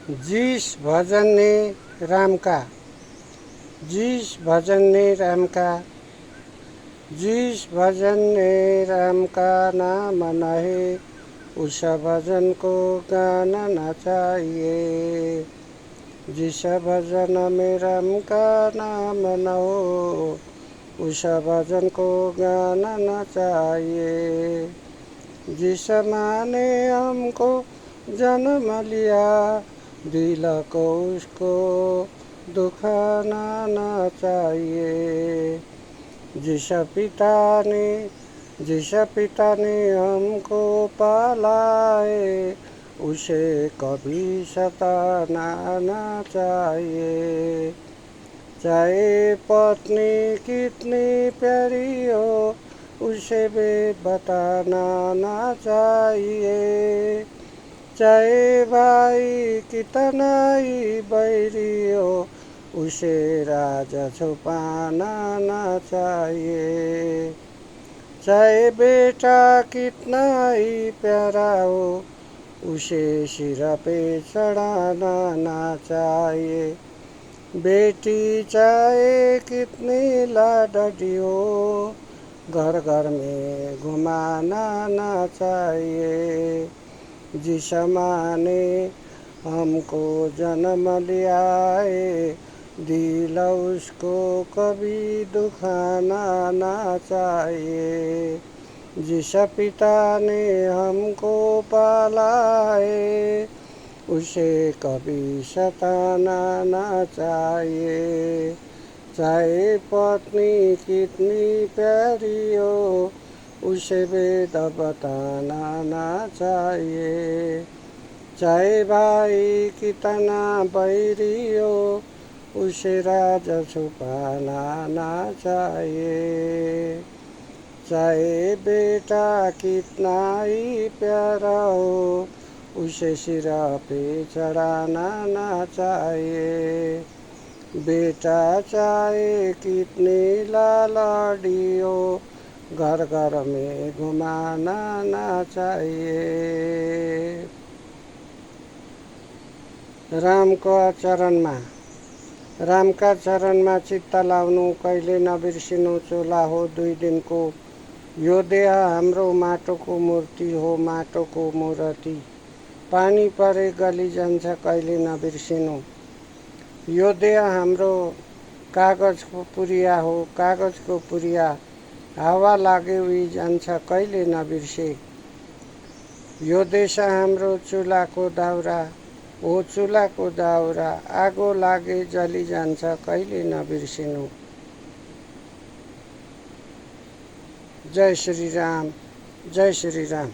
जिस भजन ने राम का, जिस भजन ने राम का, जिस भजन ने राम का नाम नहे, उस भजन को गाना ना चाहिए। जिस भजन में राम का नाम न हो, उस भजन को गाना ना चाहिए। जिस माँ ने हमको जन्म लिया, दिल को उसको दुखाना ना चाहिए। जिस पिता ने हमको पाला है, उसे कभी सताना ना चाहिए। चाहे पत्नी कितनी प्यारी हो, उसे भी बताना ना चाहिए। चाहे भाई कितना ही बैरी हो, उसे राज छुपाना ना चाहिए। चाहे बेटा कितना ही प्यारा हो, उसे सिर पे चढ़ाना ना चाहिए। बेटी चाहे कितनी लाडली हो, घर घर में घुमाना ना चाहिए। जिस माँ ने हमको जन्म लिया है, दिल उसको कभी दुखाना ना चाहिए। जिस पिता ने हमको पाला है, उसे कभी सताना ना चाहिए। चाहे पत्नी कितनी प्यारी हो, उसे भेद बताना ना चाहिए। चाहे भाई कितना बैरी हो, उसे राज छुपाना ना चाहिए। चाहे बेटा कितना ही प्यारा हो, उसे सिर पे चढ़ाना ना चाहिए। बेटा चाहे कितनी लाडली हो, घर घर में घुमाना ना चाहिए। रामका चरणमा चित्त लाउनु, कहिले नबिर्सिनु चोला हो 2 दिनको। यो देह हाम्रो माटोको मूर्ति हो, माटोको मूर्ति। पानी परे गली जान्छ, कहिले नबिर्सिनु। यो देह हाम्रो कागजको पुरिया हो, कागजको पुरिया। हावा लागे उही जान्छ, कहिले नबिर्से। यो देश हाम्रो चुलाको दाउरा हो, चुलाको दाउरा। आगो लागे जली जान्छ, कहिले नबिर्सिनु। जय श्री राम, जय श्री राम।